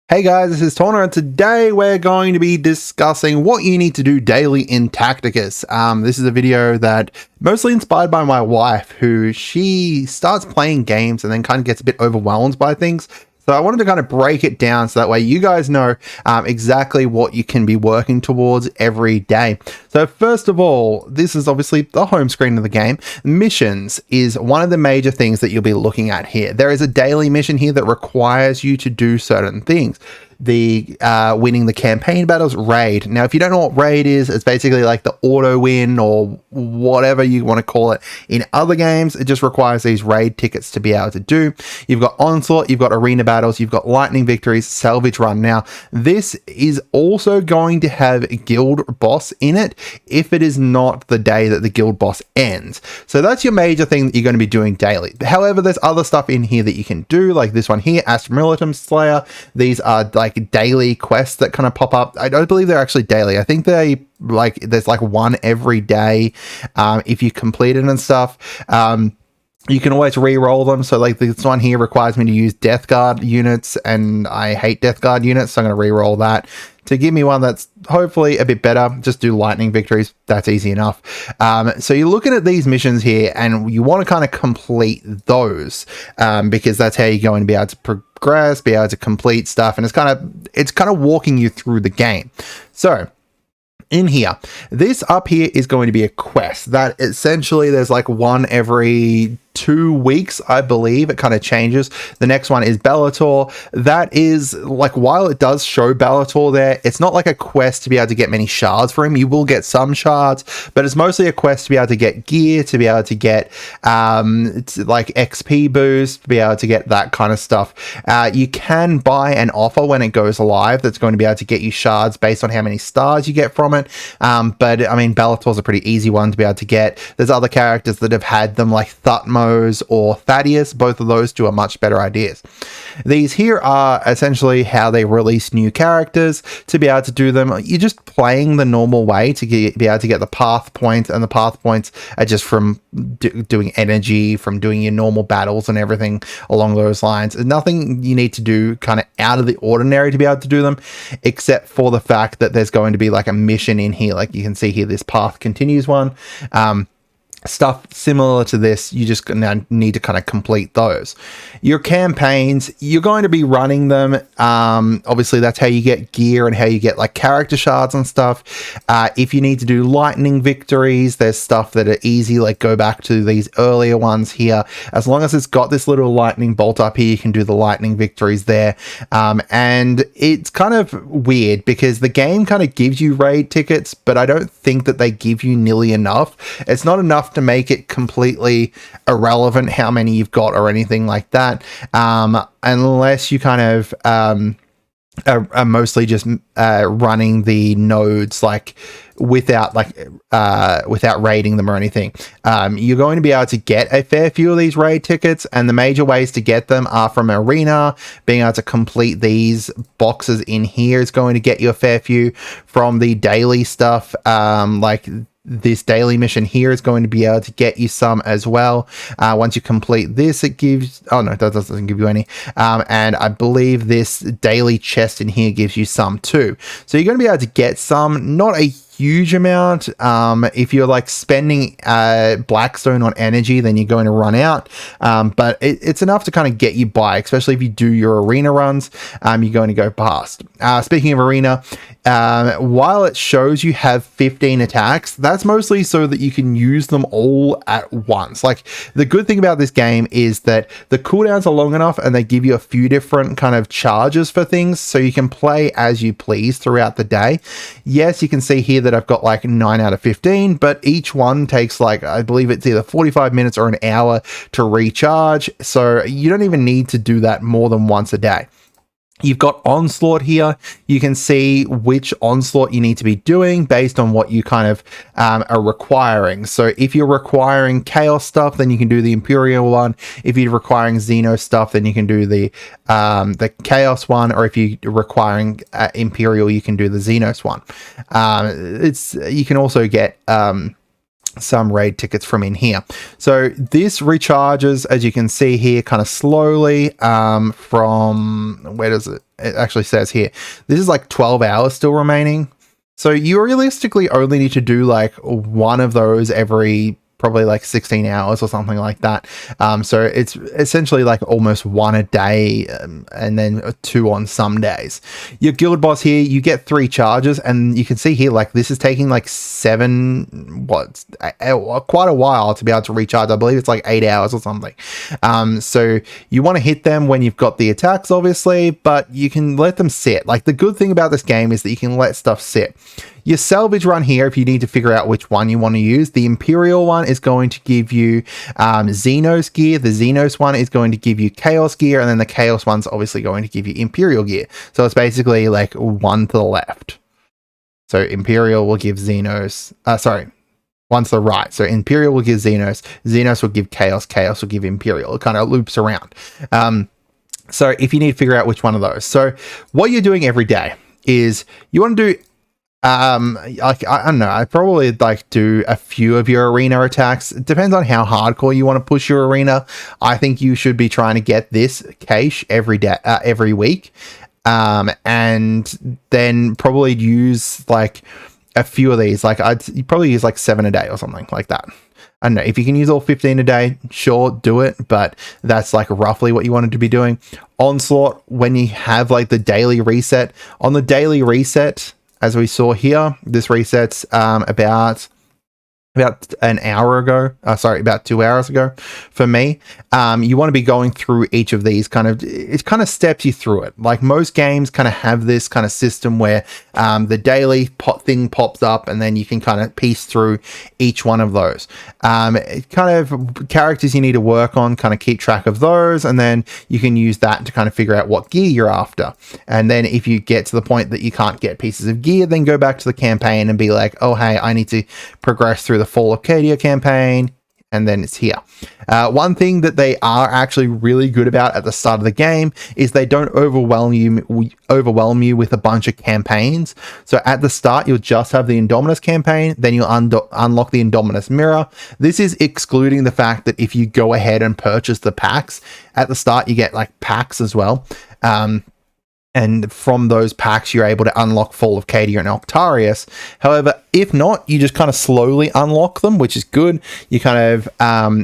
Hey guys, this is Torna, and today we're going to be discussing what you need to do daily in Tacticus. This is a video that mostly inspired by my wife, who she starts playing games and then kind of gets a bit overwhelmed by things. So I wanted to kind of break it down so that way you guys know exactly what you can be working towards every day. So first of all, this is obviously the home screen of the game. Missions is one of the major things that you'll be looking at here. There is a daily mission here that requires you to do certain things. The winning the campaign battles, raid. Now, if you don't know what raid is, it's basically like the auto win or whatever you want to call it in other games. It just requires these raid tickets to be able to do. You've got Onslaught, you've got arena battles, you've got lightning victories, salvage run. Now, this is also going to have a guild boss in it if it is not the day that the guild boss ends. So that's your major thing that you're going to be doing daily. However, there's other stuff in here that you can do, like this one here, Astra Militum Slayer. These are like daily quests that kind of pop up. I don't believe they're actually daily. I think they there's like one every day if you complete it and stuff. You can always re-roll them. So like this one here requires me to use Death Guard units, and I hate Death Guard units, so I'm going to re-roll that to give me one that's hopefully a bit better. Just do lightning victories. That's easy enough. So you're looking at these missions here and you want to kind of complete those because that's how you're going to be able to progress, be able to complete stuff. And it's kind of walking you through the game. So in here, this up here is going to be a quest that essentially there's like one every 2 weeks, I believe. It kind of changes. The next one is Bellator. That is like, while it does show Bellator there, it's not like a quest to be able to get many shards for him. You will get some shards, but it's mostly a quest to be able to get gear, to be able to get like XP boost, to be able to get that kind of stuff. You can buy an offer when it goes live that's going to be able to get you shards based on how many stars you get from it. But I mean, Bellator's a pretty easy one to be able to get. There's other characters that have had them, like Thutmose or Thaddeus. Both of those two are much better ideas. These here are essentially how they release new characters. To be able to do them, you're just playing the normal way to be able to get the path points, and the path points are just from doing energy, from doing your normal battles and everything along those lines. There's nothing you need to do kind of out of the ordinary to be able to do them, except for the fact that there's going to be like a mission in here. Like you can see here, this path continues one. Stuff similar to this, you just now need to kind of complete those. Your campaigns, you're going to be running them. Obviously, that's how you get gear and how you get like character shards and stuff. If you need to do lightning victories, there's stuff that are easy, like go back to these earlier ones here. As long as it's got this little lightning bolt up here, you can do the lightning victories there. And it's kind of weird because the game kind of gives you raid tickets, but I don't think that they give you nearly enough. It's not enough to make it completely irrelevant how many you've got or anything like that, unless you kind of are mostly just running the nodes like without raiding them or anything. You're going to be able to get a fair few of these raid tickets, and the major ways to get them are from arena. Being able to complete these boxes in here is going to get you a fair few. From the daily stuff, like this daily mission here is going to be able to get you some as well. Once you complete this, it gives, oh no, that doesn't give you any. And I believe this daily chest in here gives you some too. So you're going to be able to get some, not a huge amount. If you're like spending Blackstone on energy, then you're going to run out. But it's enough to kind of get you by, especially if you do your arena runs. You're going to go past. Speaking of arena, while it shows you have 15 attacks, that's mostly so that you can use them all at once. Like, the good thing about this game is that the cooldowns are long enough and they give you a few different kind of charges for things, so you can play as you please throughout the day. Yes, you can see here that I've got like 9 out of 15, but each one takes like, I believe it's either 45 minutes or an hour to recharge. So you don't even need to do that more than once a day. You've got Onslaught here. You can see which Onslaught you need to be doing based on what you kind of are requiring. So if you're requiring Chaos stuff, then you can do the Imperial one. If you're requiring Xeno stuff, then you can do the Chaos one. Or if you're requiring Imperial, you can do the Xenos one. You can also get some raid tickets from in here. So this recharges, as you can see here, kind of slowly from, where does it? it actually says here, this is like 12 hours still remaining. So you realistically only need to do like one of those every probably like 16 hours or something like that. So it's essentially like almost one a day, and then 2 on some days. Your guild boss here, you get 3 charges, and you can see here, like this is taking like quite a while to be able to recharge. I believe it's like 8 hours or something. So you want to hit them when you've got the attacks, obviously, but you can let them sit. Like the good thing about this game is that you can let stuff sit. Your salvage run here, if you need to figure out which one you want to use, the Imperial one is going to give you Xenos gear. The Xenos one is going to give you Chaos gear, and then the Chaos one's obviously going to give you Imperial gear. So it's basically like one to the left. So Imperial will give Xenos, one to the right. So Imperial will give Xenos, Xenos will give Chaos, Chaos will give Imperial. It kind of loops around. So if you need to figure out which one of those. So what you're doing every day is you want to do I don't know, I'd probably like do a few of your arena attacks. It depends on how hardcore you want to push your arena. I think you should be trying to get this cache every day, every week, and then probably use like a few of these. Like you probably use like 7 a day or something like that. I don't know, if you can use all 15 a day, sure, do it, but that's like roughly what you wanted to be doing. Onslaught, when you have like the daily reset, on the daily reset, as we saw here, this resets about an hour ago, about 2 hours ago for me. You want to be going through each of these it kind of steps you through it. Like most games kind of have this kind of system where the daily thing pops up, and then you can kind of piece through each one of those. Kind of characters you need to work on, kind of keep track of those, and then you can use that to kind of figure out what gear you're after. And then if you get to the point that you can't get pieces of gear, then go back to the campaign and be like, oh, hey, I need to progress through the Fall of Cadia campaign, and then it's here. One thing that they are actually really good about at the start of the game is they don't overwhelm you with a bunch of campaigns. So at the start, you'll just have the Indominus campaign, then you'll unlock the Indominus mirror. This is excluding the fact that if you go ahead and purchase the packs, at the start you get like packs as well. And from those packs, you're able to unlock Fall of Cadia and Octarius. However, if not, you just kind of slowly unlock them, which is good. You kind of,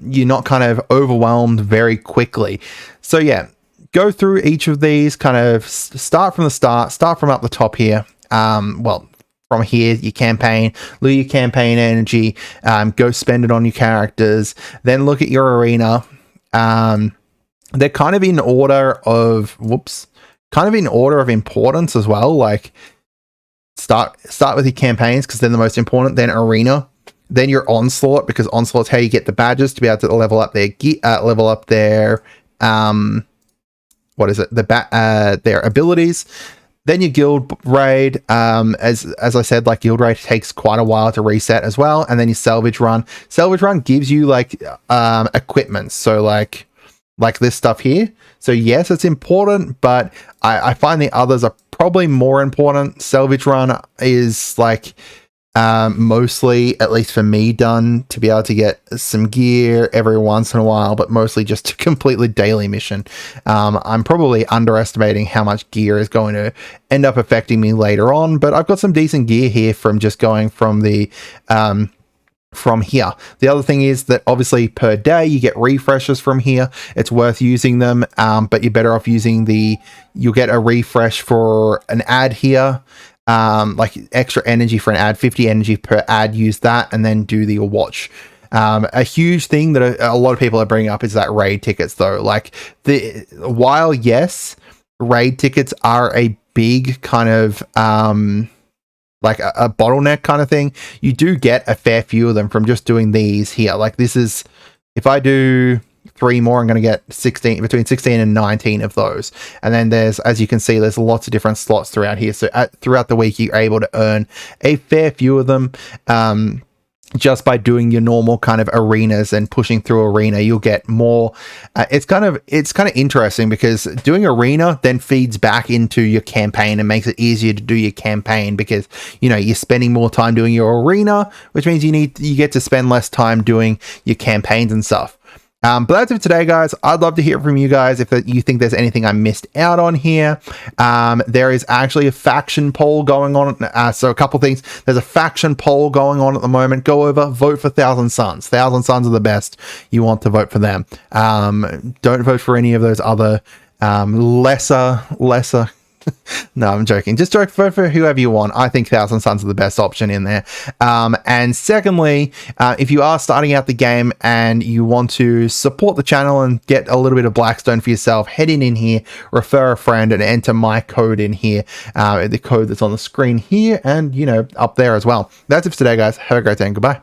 you're not kind of overwhelmed very quickly. So yeah, go through each of these, kind of start from the start, start from up the top here. Well, from here, your campaign, loot your campaign energy, go spend it on your characters, then look at your arena. They're kind of in order of, importance as well. Like start with your campaigns because they're the most important, then arena, then your Onslaught, because Onslaught's how you get the badges to be able to level up their their abilities. Then your guild raid, as I said, like guild raid takes quite a while to reset as well. And then your salvage run gives you like equipment, so like this stuff here. So yes, it's important, but I find the others are probably more important. Salvage run is like mostly, at least for me, done to be able to get some gear every once in a while, but mostly just to complete the daily mission. I'm probably underestimating how much gear is going to end up affecting me later on, but I've got some decent gear here from just going from the from here. The other thing is that obviously per day you get refreshes from here. It's worth using them, but you're better off using you'll get a refresh for an ad here, like extra energy for an ad, 50 energy per ad. Use that and then do the watch. A huge thing that a lot of people are bringing up is that raid tickets though. Like while yes, raid tickets are a big kind of like a bottleneck kind of thing, you do get a fair few of them from just doing these here. Like this is, if I do 3 more, I'm going to get between 16 and 19 of those. And then there's, as you can see, there's lots of different slots throughout here. So throughout the week, you're able to earn a fair few of them. Just by doing your normal kind of arenas and pushing through arena, you'll get more. It's kind of interesting because doing arena then feeds back into your campaign and makes it easier to do your campaign because, you know, you're spending more time doing your arena, which means you get to spend less time doing your campaigns and stuff. But that's it for today, guys. I'd love to hear from you guys if you think there's anything I missed out on here. There is actually a faction poll going on. So a couple things. There's a faction poll going on at the moment. Go over, vote for Thousand Suns. Thousand Suns are the best. You want to vote for them. Don't vote for any of those other lesser no, I'm joking. Just vote for whoever you want. I think Thousand Suns are the best option in there. And secondly, if you are starting out the game and you want to support the channel and get a little bit of Blackstone for yourself, head in here, refer a friend, and enter my code in here. The code that's on the screen here and, up there as well. That's it for today, guys. Have a great day and goodbye.